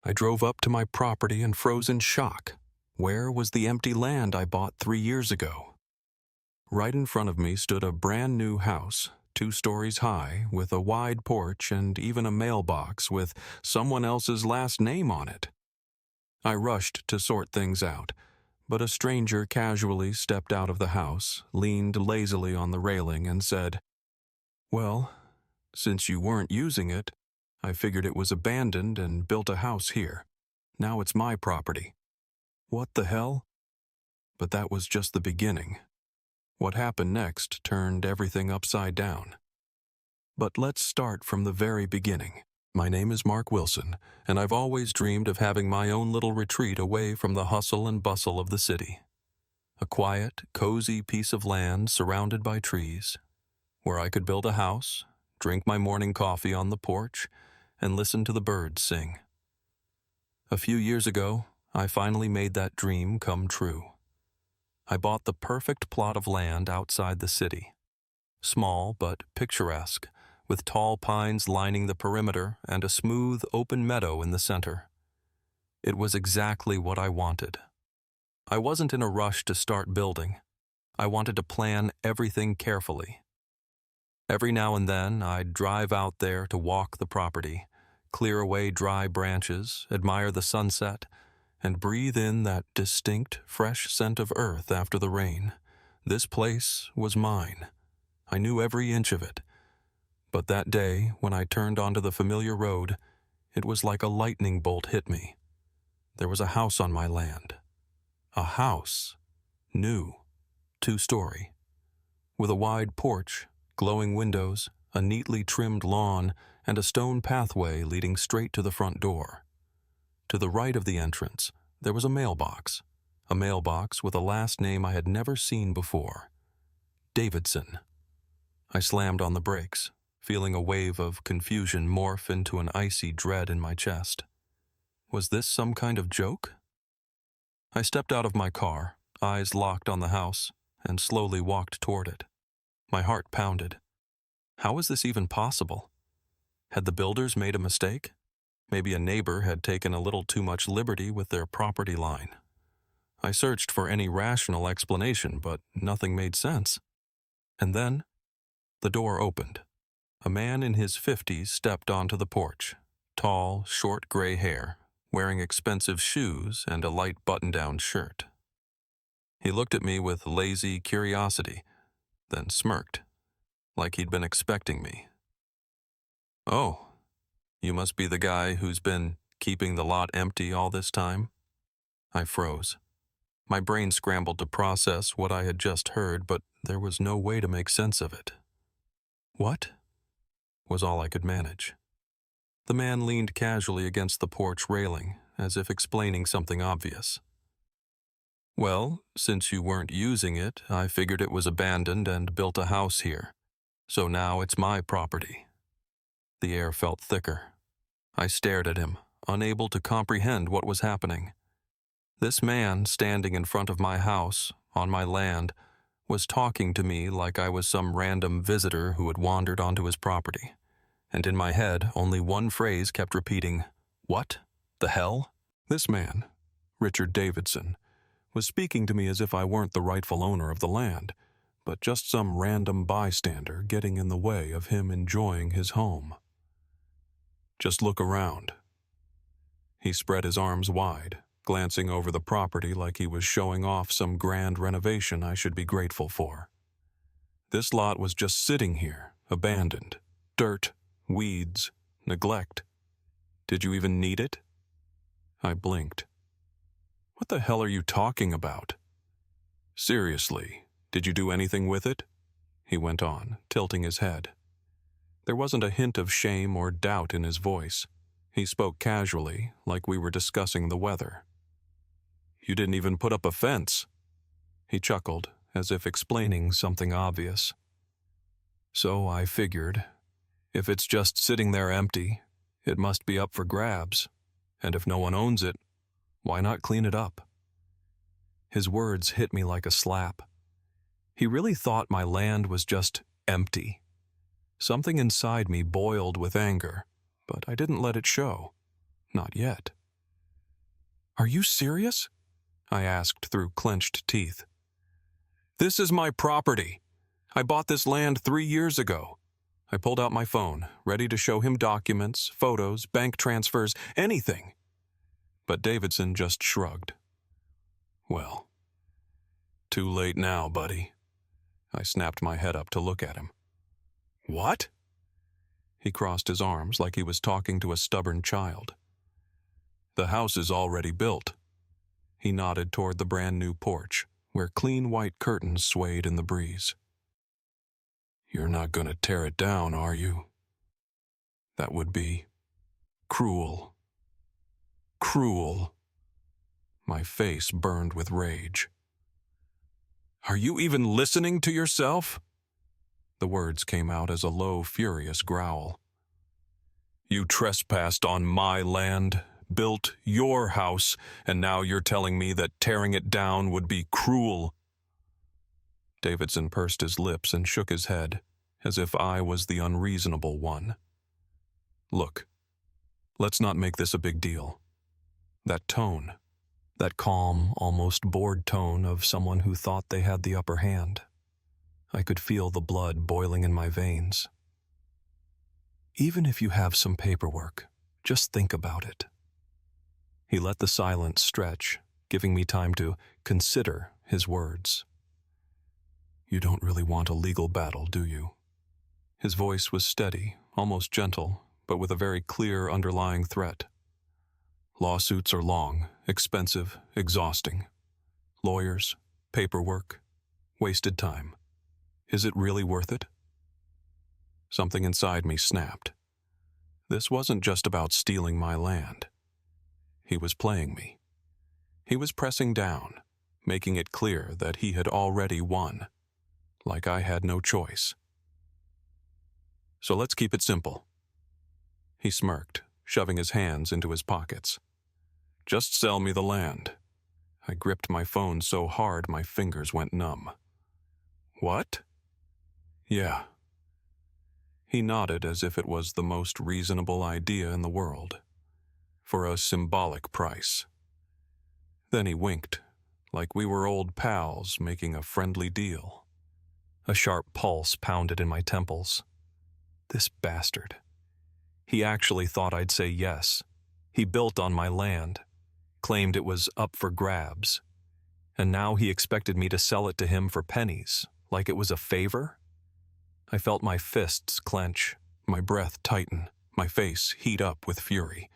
I drove up to my property and froze in shock. Where was the empty land I bought 3 years ago? Right in front of me stood a brand new house, 2 stories high, with a wide porch and even a mailbox with someone else's last name on it. I rushed to sort things out, but a stranger casually stepped out of the house, leaned lazily on the railing, and said, "Well, since you weren't using it, I figured it was abandoned and built a house here. Now it's my property." What the hell? But that was just the beginning. What happened next turned everything upside down. But let's start from the very beginning. My name is Mark Wilson, and I've always dreamed of having my own little retreat away from the hustle and bustle of the city. A quiet, cozy piece of land surrounded by trees, where I could build a house, drink my morning coffee on the porch, and listen to the birds sing. A few years ago, I finally made that dream come true. I bought the perfect plot of land outside the city. Small but picturesque, with tall pines lining the perimeter and a smooth, open meadow in the center. It was exactly what I wanted. I wasn't in a rush to start building. I wanted to plan everything carefully. Every now and then, I'd drive out there to walk the property, clear away dry branches, admire the sunset, and breathe in that distinct, fresh scent of earth after the rain. This place was mine. I knew every inch of it. But that day, when I turned onto the familiar road, it was like a lightning bolt hit me. There was a house on my land. A house. New. 2-story. With a wide porch, glowing windows, a neatly trimmed lawn, and a stone pathway leading straight to the front door. To the right of the entrance, there was a mailbox with a last name I had never seen before. Davidson. I slammed on the brakes, feeling a wave of confusion morph into an icy dread in my chest. Was this some kind of joke? I stepped out of my car, eyes locked on the house, and slowly walked toward it. My heart pounded. How was this even possible? Had the builders made a mistake? Maybe a neighbor had taken a little too much liberty with their property line. I searched for any rational explanation, but nothing made sense. And then, the door opened. A man in his 50s stepped onto the porch, tall, short gray hair, wearing expensive shoes and a light button-down shirt. He looked at me with lazy curiosity, then smirked, like he'd been expecting me. "Oh, you must be the guy who's been keeping the lot empty all this time?" I froze. My brain scrambled to process what I had just heard, but there was no way to make sense of it. "What?" was all I could manage. The man leaned casually against the porch railing, as if explaining something obvious. "Well, since you weren't using it, I figured it was abandoned and built a house here. So now it's my property." The air felt thicker. I stared at him, unable to comprehend what was happening. This man, standing in front of my house, on my land, was talking to me like I was some random visitor who had wandered onto his property. And in my head, only one phrase kept repeating, "What the hell?" This man, Richard Davidson, was speaking to me as if I weren't the rightful owner of the land, but just some random bystander getting in the way of him enjoying his home. "Just look around." He spread his arms wide, glancing over the property like he was showing off some grand renovation I should be grateful for. This lot was just sitting here, abandoned. Dirt, weeds, neglect. Did you even need it? I blinked. "What the hell are you talking about?" "Seriously, did you do anything with it?" he went on, tilting his head. There wasn't a hint of shame or doubt in his voice. He spoke casually, like we were discussing the weather. "You didn't even put up a fence." He chuckled, as if explaining something obvious. "So I figured, if it's just sitting there empty, it must be up for grabs. And if no one owns it, why not clean it up?" His words hit me like a slap. He really thought my land was just empty. Something inside me boiled with anger, but I didn't let it show. Not yet. Are you serious? I asked through clenched teeth. This is my property. I bought this land 3 years ago. I pulled out my phone, ready to show him documents, photos, bank transfers, anything. But Davidson just shrugged. Well, too late now, buddy. I snapped my head up to look at him. What? He crossed his arms like he was talking to a stubborn child. The house is already built. He nodded toward the brand new porch, where clean white curtains swayed in the breeze. You're not going to tear it down, are you? That would be cruel. Cruel. My face burned with rage. Are you even listening to yourself? The words came out as a low, furious growl. You trespassed on my land, built your house, and now you're telling me that tearing it down would be cruel. Davidson pursed his lips and shook his head, as if I was the unreasonable one. Look, let's not make this a big deal. That tone, that calm, almost bored tone of someone who thought they had the upper hand. I could feel the blood boiling in my veins. Even if you have some paperwork, just think about it. He let the silence stretch, giving me time to consider his words. You don't really want a legal battle, do you? His voice was steady, almost gentle, but with a very clear underlying threat. Lawsuits are long, expensive, exhausting. Lawyers, paperwork, wasted time. Is it really worth it? Something inside me snapped. This wasn't just about stealing my land. He was playing me. He was pressing down, making it clear that he had already won, like I had no choice. So let's keep it simple. He smirked, shoving his hands into his pockets. Just sell me the land. I gripped my phone so hard my fingers went numb. What? Yeah. He nodded as if it was the most reasonable idea in the world. For a symbolic price. Then he winked, like we were old pals making a friendly deal. A sharp pulse pounded in my temples. This bastard. He actually thought I'd say yes. He built on my land, claimed it was up for grabs, and now he expected me to sell it to him for pennies, like it was a favor? I felt my fists clench, my breath tighten, my face heat up with fury.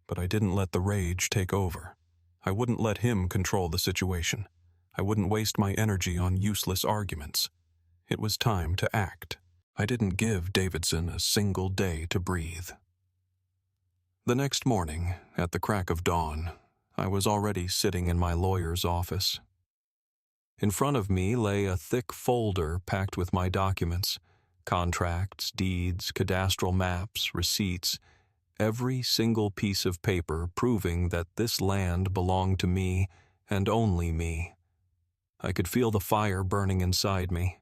But I didn't let the rage take over. I wouldn't let him control the situation. I wouldn't waste my energy on useless arguments. It was time to act. I didn't give Davidson a single day to breathe. The next morning, at the crack of dawn, I was already sitting in my lawyer's office. In front of me lay a thick folder packed with my documents, contracts, deeds, cadastral maps, receipts, every single piece of paper proving that this land belonged to me and only me. I could feel the fire burning inside me.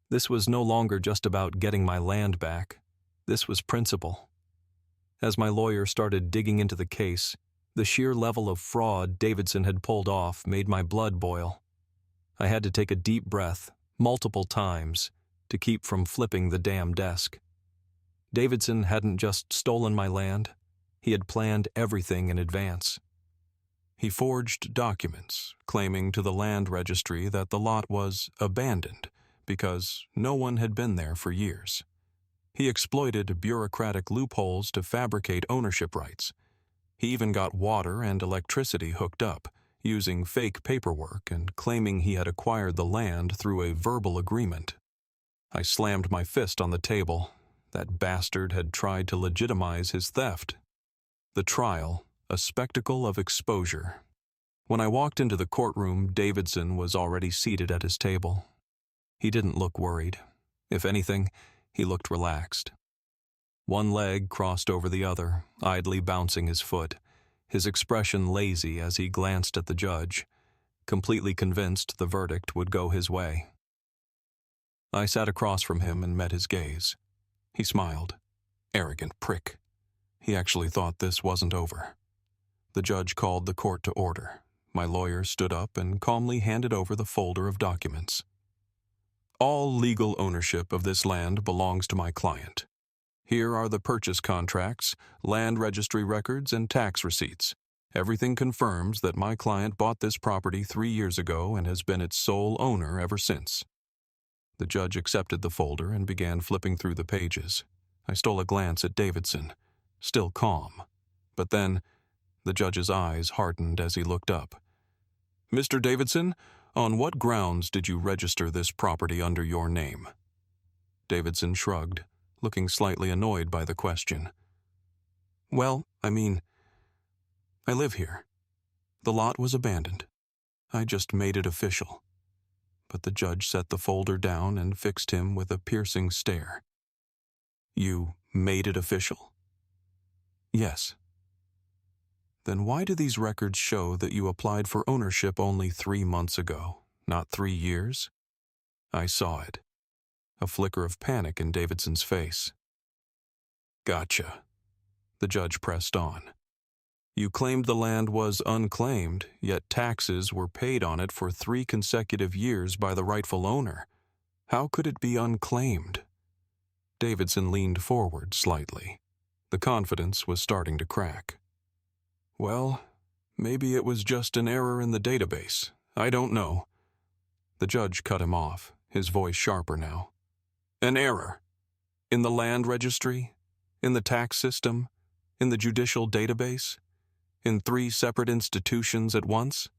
This was no longer just about getting my land back. This was principle. As my lawyer started digging into the case, the sheer level of fraud Davidson had pulled off made my blood boil. I had to take a deep breath, multiple times, to keep from flipping the damn desk. Davidson hadn't just stolen my land, he had planned everything in advance. He forged documents claiming to the land registry that the lot was abandoned because no one had been there for years. He exploited bureaucratic loopholes to fabricate ownership rights. He even got water and electricity hooked up, using fake paperwork and claiming he had acquired the land through a verbal agreement. I slammed my fist on the table. That bastard had tried to legitimize his theft. The trial, a spectacle of exposure. When I walked into the courtroom, Davidson was already seated at his table. He didn't look worried. If anything, he looked relaxed. One leg crossed over the other, idly bouncing his foot, his expression lazy as he glanced at the judge, completely convinced the verdict would go his way. I sat across from him and met his gaze. He smiled. Arrogant prick. He actually thought this wasn't over. The judge called the court to order. My lawyer stood up and calmly handed over the folder of documents. All legal ownership of this land belongs to my client. Here are the purchase contracts, land registry records, and tax receipts. Everything confirms that my client bought this property 3 years ago and has been its sole owner ever since. The judge accepted the folder and began flipping through the pages. I stole a glance at Davidson, still calm. But then, the judge's eyes hardened as he looked up. "Mr. Davidson, on what grounds did you register this property under your name?" Davidson shrugged, looking slightly annoyed by the question. "Well, I live here. The lot was abandoned. I just made it official." But the judge set the folder down and fixed him with a piercing stare. "You made it official?" "Yes." "Then why do these records show that you applied for ownership only 3 months ago, not 3 years?" I saw it. A flicker of panic in Davidson's face. "Gotcha." The judge pressed on. "You claimed the land was unclaimed, yet taxes were paid on it for 3 consecutive years by the rightful owner. How could it be unclaimed?" Davidson leaned forward slightly. The confidence was starting to crack. "Well, maybe it was just an error in the database. I don't know." The judge cut him off, his voice sharper now. "An error? In the land registry? In the tax system? In the judicial database? In 3 separate institutions at once?"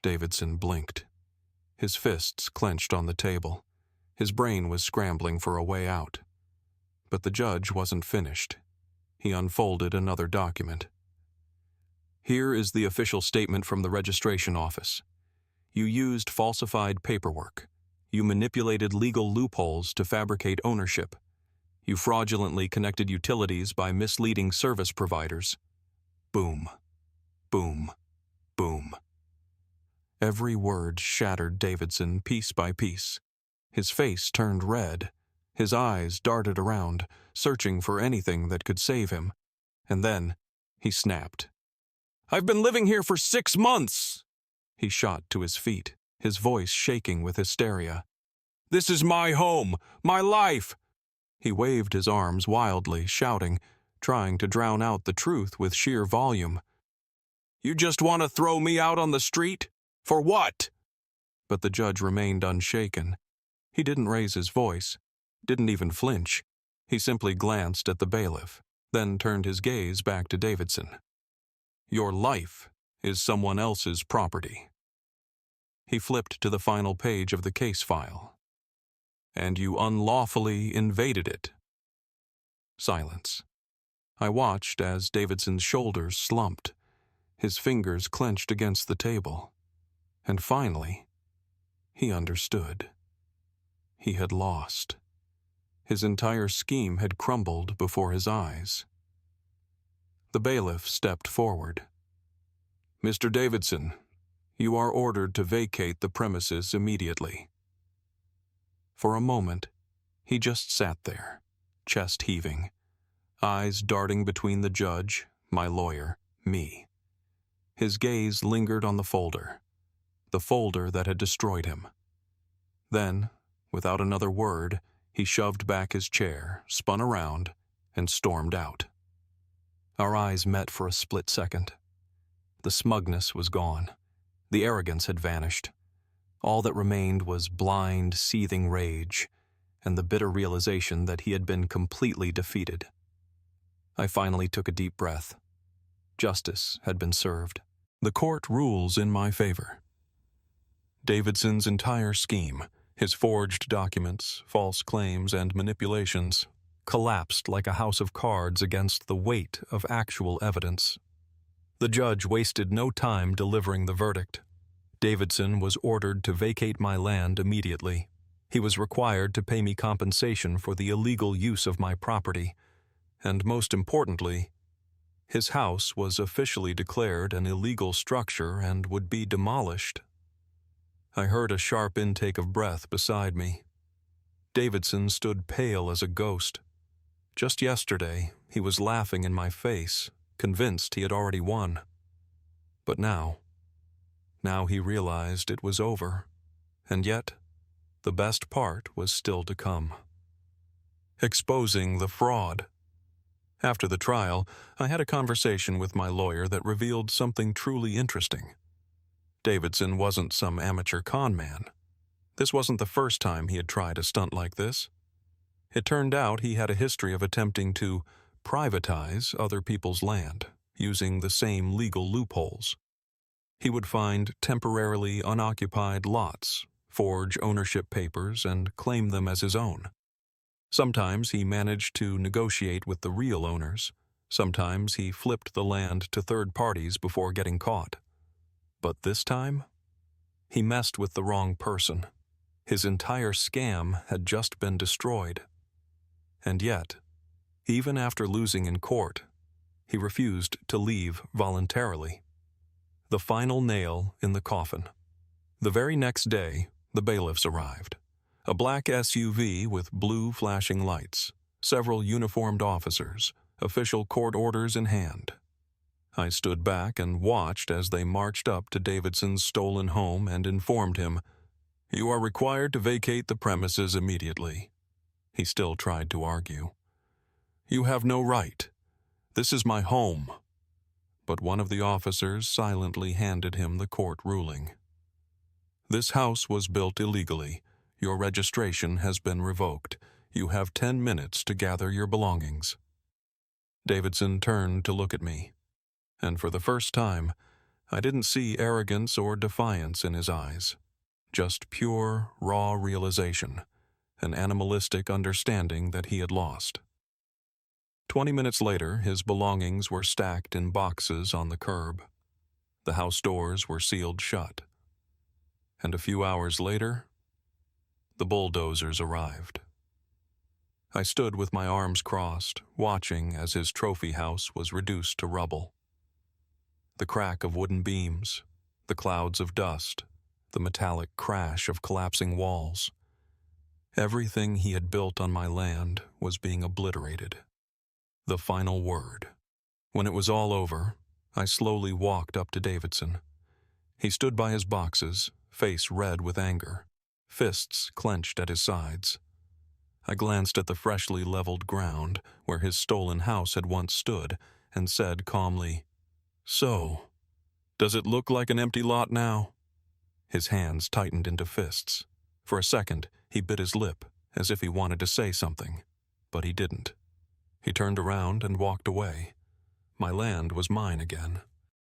Davidson blinked. His fists clenched on the table. His brain was scrambling for a way out. But the judge wasn't finished. He unfolded another document. "Here is the official statement from the registration office. You used falsified paperwork. You manipulated legal loopholes to fabricate ownership. You fraudulently connected utilities by misleading service providers." Boom. Boom. Boom. Every word shattered Davidson piece by piece. His face turned red. His eyes darted around, searching for anything that could save him. And then he snapped. "I've been living here for 6 months!" He shot to his feet, his voice shaking with hysteria. "This is my home, my life!" He waved his arms wildly, shouting, trying to drown out the truth with sheer volume. "You just want to throw me out on the street? For what?" But the judge remained unshaken. He didn't raise his voice, didn't even flinch. He simply glanced at the bailiff, then turned his gaze back to Davidson. "Your life is someone else's property." He flipped to the final page of the case file. "And you unlawfully invaded it." Silence. I watched as Davidson's shoulders slumped, his fingers clenched against the table. And finally, he understood. He had lost. His entire scheme had crumbled before his eyes. The bailiff stepped forward. "Mr. Davidson, you are ordered to vacate the premises immediately." For a moment, he just sat there, chest heaving, eyes darting between the judge, my lawyer, me. His gaze lingered on the folder that had destroyed him. Then, without another word, he shoved back his chair, spun around, and stormed out. Our eyes met for a split second. The smugness was gone. The arrogance had vanished. All that remained was blind, seething rage, and the bitter realization that he had been completely defeated. I finally took a deep breath. Justice had been served. The court rules in my favor. Davidson's entire scheme, his forged documents, false claims, and manipulations, collapsed like a house of cards against the weight of actual evidence. The judge wasted no time delivering the verdict. Davidson was ordered to vacate my land immediately. He was required to pay me compensation for the illegal use of my property, and most importantly, his house was officially declared an illegal structure and would be demolished. I heard a sharp intake of breath beside me. Davidson stood pale as a ghost. Just yesterday, he was laughing in my face, convinced he had already won. But now he realized it was over, and yet the best part was still to come. Exposing the fraud. After the trial, I had a conversation with my lawyer that revealed something truly interesting. Davidson wasn't some amateur con man. This wasn't the first time he had tried a stunt like this. It turned out he had a history of attempting to privatize other people's land, using the same legal loopholes. He would find temporarily unoccupied lots, forge ownership papers, and claim them as his own. Sometimes he managed to negotiate with the real owners. Sometimes he flipped the land to third parties before getting caught. But this time, he messed with the wrong person. His entire scam had just been destroyed. And yet, even after losing in court, he refused to leave voluntarily. The final nail in the coffin. The very next day, the bailiffs arrived. A black SUV with blue flashing lights, several uniformed officers, official court orders in hand. I stood back and watched as they marched up to Davidson's stolen home and informed him, "You are required to vacate the premises immediately." He still tried to argue. "You have no right. This is my home." But one of the officers silently handed him the court ruling. "This house was built illegally. Your registration has been revoked. You have 10 minutes to gather your belongings." Davidson turned to look at me, and for the first time, I didn't see arrogance or defiance in his eyes. Just pure, raw realization, an animalistic understanding that he had lost. 20 minutes later, his belongings were stacked in boxes on the curb. The house doors were sealed shut. And a few hours later, the bulldozers arrived. I stood with my arms crossed, watching as his trophy house was reduced to rubble. The crack of wooden beams, the clouds of dust, the metallic crash of collapsing walls. Everything he had built on my land was being obliterated. The final word. When it was all over, I slowly walked up to Davidson. He stood by his boxes, face red with anger, fists clenched at his sides. I glanced at the freshly leveled ground where his stolen house had once stood and said calmly, "So, does it look like an empty lot now?" His hands tightened into fists. For a second, he bit his lip as if he wanted to say something, but he didn't. He turned around and walked away. My land was mine again.